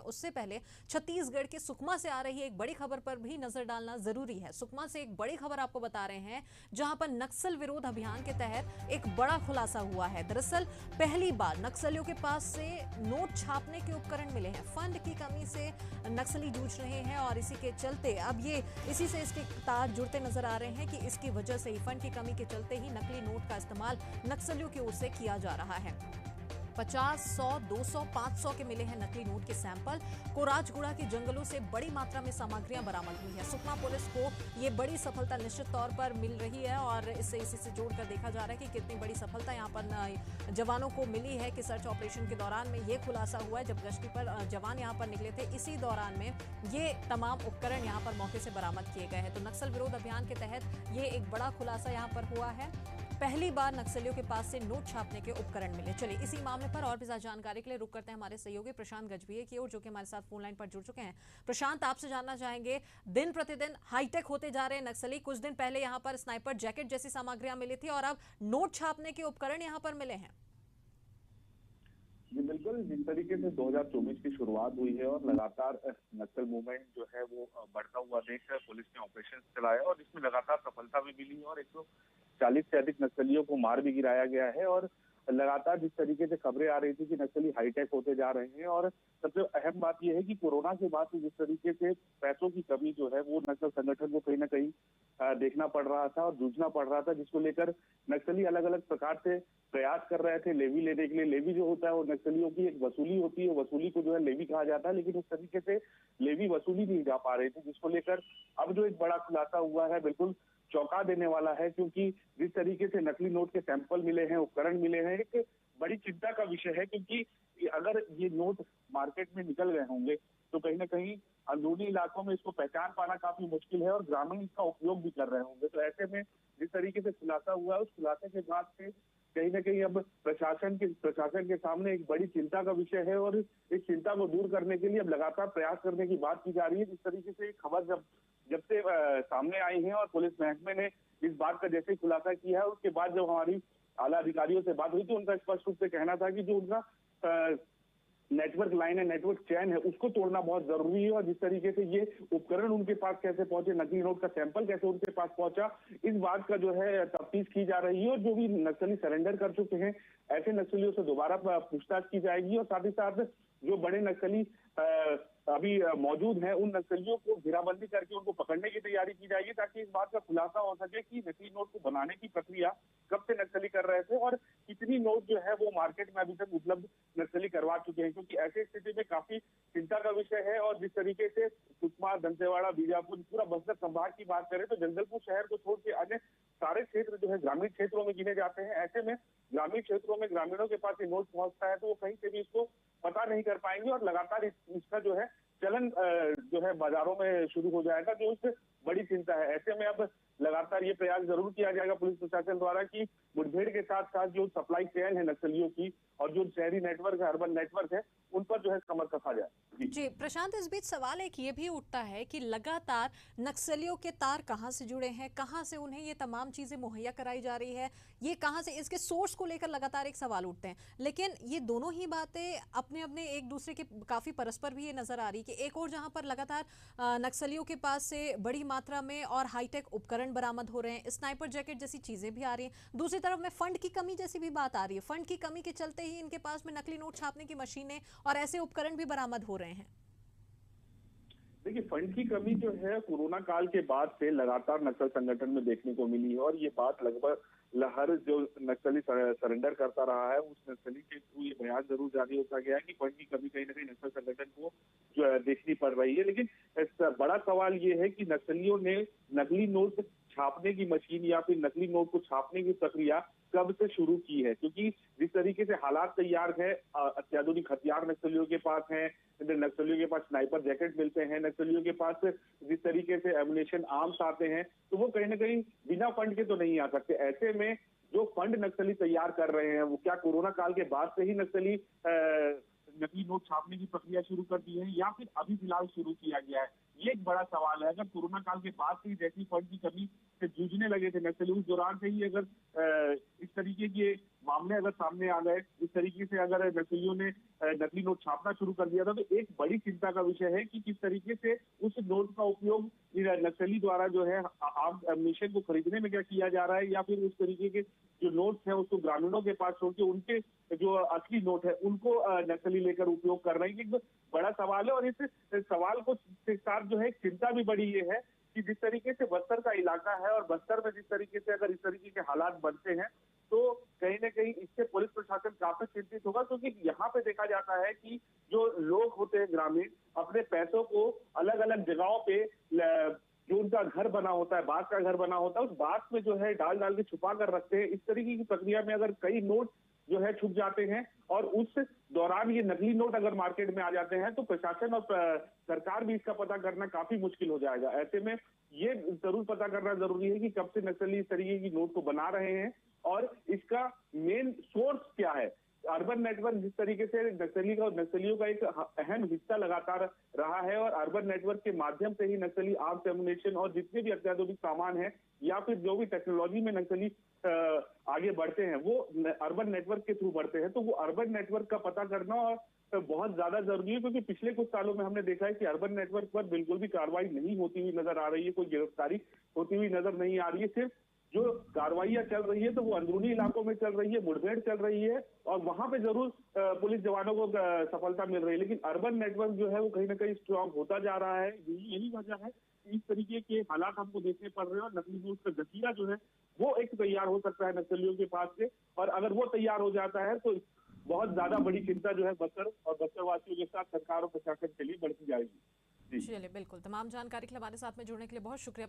उससे पहले छत्तीसगढ़ के सुकमा से आ रही एक बड़ी खबर पर भी नजर डालना जरूरी है। सुकमा से एक बड़ी खबर आपको बता रहे हैं, जहां पर नक्सल विरोध अभियान के तहत एक बड़ा खुलासा हुआ है। दरअसल पहली बार नक्सलियों के पास से नोट छापने के उपकरण मिले हैं। फंड की कमी से नक्सली जूझ रहे हैं और इसी के चलते अब ये इसी से इसके तार जुड़ते नजर आ रहे हैं कि इसकी वजह से ही, फंड की कमी के चलते ही नकली नोट का इस्तेमाल नक्सलियों की ओर से किया जा रहा है। 50, 100, 200, 500 के मिले हैं नकली नोट के सैंपल। कोराजगुड़ा के जंगलों से बड़ी मात्रा में सामग्रियां बरामद हुई है। सुकमा पुलिस को ये बड़ी सफलता निश्चित तौर पर मिल रही है और इसी से जोड़कर देखा जा रहा है कि कितनी बड़ी सफलता यहां पर जवानों को मिली है कि सर्च ऑपरेशन के दौरान में ये खुलासा हुआ है। जब गश्ती पर जवान यहां पर निकले थे, इसी दौरान में ये तमाम उपकरण यहां पर मौके से बरामद किए गए हैं। तो नक्सल विरोध अभियान के तहत ये एक बड़ा खुलासा यहां पर हुआ है। पहली बार नक्सलियों के पास से नोट छापने के उपकरण मिले। चलिए इसी मामले पर और भी ज्यादा जानकारी के लिए रुक करते हैं हमारे सहयोगी प्रशांत गजभिये की ओर, जो कि हमारे साथ फोन लाइन पर जुड़ चुके हैं। प्रशांत, आपसे जानना चाहेंगे, दिन प्रतिदिन हाईटेक होते जा रहे हैं नक्सली। कुछ दिन पहले यहाँ पर स्नाइपर जैकेट जैसी सामग्रियां मिली थी और अब नोट छापने के उपकरण यहाँ पर मिले हैं। जी बिल्कुल, जिस तरीके से 2024 की शुरुआत हुई है और लगातार नक्सल मूवमेंट जो है वो बढ़ता हुआ देखकर पुलिस ने ऑपरेशन चलाया और इसमें लगातार सफलता भी मिली और 140 से अधिक नक्सलियों को मार भी गिराया गया है। और लगातार जिस तरीके से खबरें आ रही थी कि नक्सली हाईटेक होते जा रहे हैं, और सबसे अहम बात यह है कि कोरोना के बाद से जिस तरीके से पैसों की कमी जो है वो नक्सल संगठन को कहीं ना कहीं देखना पड़ रहा था और जूझना पड़ रहा था, जिसको लेकर नक्सली अलग अलग प्रकार से प्रयास कर रहे थे लेवी लेने के लिए। लेवी जो होता है वो नक्सलियों की एक वसूली होती है, वसूली को जो है लेवी कहा जाता है, लेकिन उस तरीके से लेवी वसूली नहीं जा पा रहे थे, जिसको लेकर अब जो एक बड़ा खुलासा हुआ है बिल्कुल चौंका देने वाला है। क्योंकि जिस तरीके से नकली नोट के सैंपल मिले हैं, उपकरण मिले हैं, एक बड़ी चिंता का विषय है। क्योंकि अगर ये नोट मार्केट में निकल गए होंगे तो कहीं ना कहीं अंदरूनी इलाकों में इसको पहचान पाना काफी मुश्किल है और ग्रामीण इसका उपयोग भी कर रहे होंगे। तो ऐसे में जिस तरीके से खुलासा हुआ है, उस खुलासे के बाद से कहीं ना कहीं अब प्रशासन के सामने एक बड़ी चिंता का विषय है और इस चिंता को दूर करने के लिए अब लगातार प्रयास करने की बात की जा रही है। जिस तरीके से खबर जब से सामने आई है और पुलिस महकमे ने इस बात का जैसे ही खुलासा किया है, उसके बाद जब हमारी आला अधिकारियों से बात हुई तो उनका स्पष्ट रूप से कहना था कि जो उनका नेटवर्क लाइन है, नेटवर्क चैन है, उसको तोड़ना बहुत जरूरी है। और जिस तरीके से ये उपकरण उनके पास कैसे पहुंचे, नकली नोट का सैंपल कैसे उनके पास पहुंचा, इस बात का जो है तफ्तीश की जा रही है। और जो भी नक्सली सरेंडर कर चुके हैं, ऐसे नक्सलियों से दोबारा पूछताछ की जाएगी और साथ ही साथ जो बड़े नक्सली अभी मौजूद हैं, उन नक्सलियों को घेराबंदी करके उनको पकड़ने की तैयारी की जाएगी, ताकि इस बात का खुलासा हो सके कि नकली नोट को बनाने की प्रक्रिया कब से नक्सली कर रहे थे और कितनी नोट जो है वो मार्केट में अभी तक उपलब्ध नक्सली करवा चुके हैं। क्योंकि ऐसी स्थिति में काफी चिंता का विषय है। और जिस तरीके से सुकमा, दंतेवाड़ा, बीजापुर, पूरा बस्तर संभाग की बात करें तो जगदलपुर शहर को छोड़ के अन्य सारे क्षेत्र जो है ग्रामीण क्षेत्रों में गिने जाते हैं। ऐसे में ग्रामीण क्षेत्रों में ग्रामीणों के पास ये नोट पहुंचता है तो वो कहीं से भी इसको पता नहीं कर पाएंगे और लगातार इसका जो है चलन जो है बाजारों में शुरू हो जाएगा, जो उससे बड़ी चिंता है। ऐसे में अब लगातार ये प्रयास जरूर किया जाएगा पुलिस प्रशासन द्वारा कि मुठभेड़ के साथ साथ जो सप्लाई चेन है नक्सलियों की और जो शहरी नेटवर्क है, अर्बन नेटवर्क है, उन पर जो है कमर कसा जाए। जी प्रशांत, इस बीच सवाल एक ये भी उठता है कि लगातार नक्सलियों के तार कहां से जुड़े हैं, कहां से उन्हें ये तमाम चीजें मुहैया कराई जा रही है, ये कहां से, इसके सोर्स को लेकर लगातार एक सवाल उठते हैं। लेकिन ये दोनों ही बातें अपने अपने एक दूसरे के काफी परस्पर भी ये नजर आ रही कि एक और जहां पर लगातार नक्सलियों के पास से बड़ी मात्रा में और हाईटेक उपकरण बरामद हो रहे हैं, स्नाइपर जैकेट जैसी चीजें भी आ रही हैं, दूसरी तरफ में फंड की कमी जैसी भी बात आ रही है। फंड की कमी के चलते ही इनके पास में नकली नोट छापने की मशीनें और ऐसे उपकरण भी बरामद हो रहे हैं। देखिए, फंड की कमी जो है कोरोना काल के बाद से लगातार नक्सल संगठन में देखने को मिली है और ये बात लगभग हर जो नक्सली सरेंडर करता रहा है उस नक्सली के थ्रू ये बयान जरूर जारी होता गया है कि फंड की कमी कहीं ना कहीं नक्सल संगठन को जो है देखनी पड़ रही है। लेकिन बड़ा सवाल ये है कि नक्सलियों ने नकली नोट छापने की मशीन या फिर नकली नोट को छापने की प्रक्रिया कब से शुरू की है। क्योंकि जिस तरीके से हालात तैयार है, अत्याधुनिक हथियार नक्सलियों के पास है, नक्सलियों के पास स्नाइपर जैकेट मिलते हैं, नक्सलियों के पास जिस तरीके से एमुनेशन आर्म्स आते हैं, तो वो कहीं ना कहीं बिना फंड के तो नहीं आ सकते। ऐसे में जो फंड नक्सली तैयार कर रहे हैं वो क्या कोरोना काल के बाद से ही नक्सली नकली नोट छापने की प्रक्रिया शुरू कर दी है या फिर अभी फिलहाल शुरू किया गया है, ये एक बड़ा सवाल है। अगर कोरोना काल के बाद से ही जैसी फंड की कमी से जूझने लगे थे नक्सली, उस दौरान से ही अगर इस तरीके के मामले अगर सामने आ गए, इस तरीके से अगर नक्सलियों ने नकली नोट छापना शुरू कर दिया था, तो एक बड़ी चिंता का विषय है कि किस तरीके से उस नोट का उपयोग नक्सली द्वारा जो है आम एम्यूनिशन को खरीदने में क्या किया जा रहा है, या फिर उस तरीके के जो नोट्स हैं उसको ग्रामीणों के पास छोड़ के उनके जो असली नोट है उनको नक्सली लेकर उपयोग कर रहे हैं। एक बड़ा सवाल है और इस सवाल को के साथ जो है चिंता भी बड़ी ये है कि जिस तरीके से बस्तर का इलाका है और बस्तर में जिस तरीके से अगर इस तरीके के हालात बनते हैं तो कहीं ना कहीं इससे पुलिस प्रशासन काफी चिंतित होगा, क्योंकि यहाँ पे देखा जाता है कि जो लोग होते हैं ग्रामीण अपने पैसों को अलग अलग जगहों पे जो उनका घर बना होता है, बांस का घर बना होता है, उस बांस में जो है डाल डाल के छुपा कर रखते हैं। इस तरीके की प्रक्रिया में अगर कई नोट जो है छुप जाते हैं और उस दौरान ये नकली नोट अगर मार्केट में आ जाते हैं तो प्रशासन और सरकार भी इसका पता करना काफी मुश्किल हो जाएगा। ऐसे में ये जरूर पता करना जरूरी है कि कब से नक्सली इस तरीके की नोट को बना रहे हैं और इसका मेन सोर्स क्या है। अर्बन नेटवर्क जिस तरीके से नक्सलियों का एक अहम हिस्सा लगातार रहा है और अर्बन नेटवर्क के माध्यम से ही नक्सली आर्म्स एम्युनिशन और जितने भी अत्याधुनिक सामान है या फिर जो भी टेक्नोलॉजी में नक्सली आगे बढ़ते हैं वो अर्बन नेटवर्क के थ्रू बढ़ते हैं। तो वो अर्बन नेटवर्क का पता करना और बहुत ज्यादा जरूरी है, क्योंकि पिछले कुछ सालों में हमने देखा है कि अर्बन नेटवर्क पर बिल्कुल भी कार्रवाई नहीं होती हुई नजर आ रही है, कोई गिरफ्तारी होती हुई नजर नहीं आ रही है। सिर्फ जो कार्रवाइयां चल रही है तो वो अंदरूनी इलाकों में चल रही है, मुठभेड़ चल रही है और वहां पे जरूर पुलिस जवानों को सफलता मिल रही है, लेकिन अर्बन नेटवर्क जो है वो कहीं ना कहीं स्ट्रांग होता जा रहा है। यही वजह है कि इस तरीके के हालात हमको देखने पड़ रहे हैं और नकली नोट का जखीरा जो है वो एक तैयार हो सकता है नक्सलियों के पास से, और अगर वो तैयार हो जाता है तो बहुत ज्यादा बड़ी चिंता जो है बस्तर और बस्तर के साथ सरकार और प्रशासन के लिए बढ़ती जाएगी। चलिए, बिल्कुल। तमाम जानकारी के लिए हमारे साथ में जुड़ने के लिए बहुत शुक्रिया।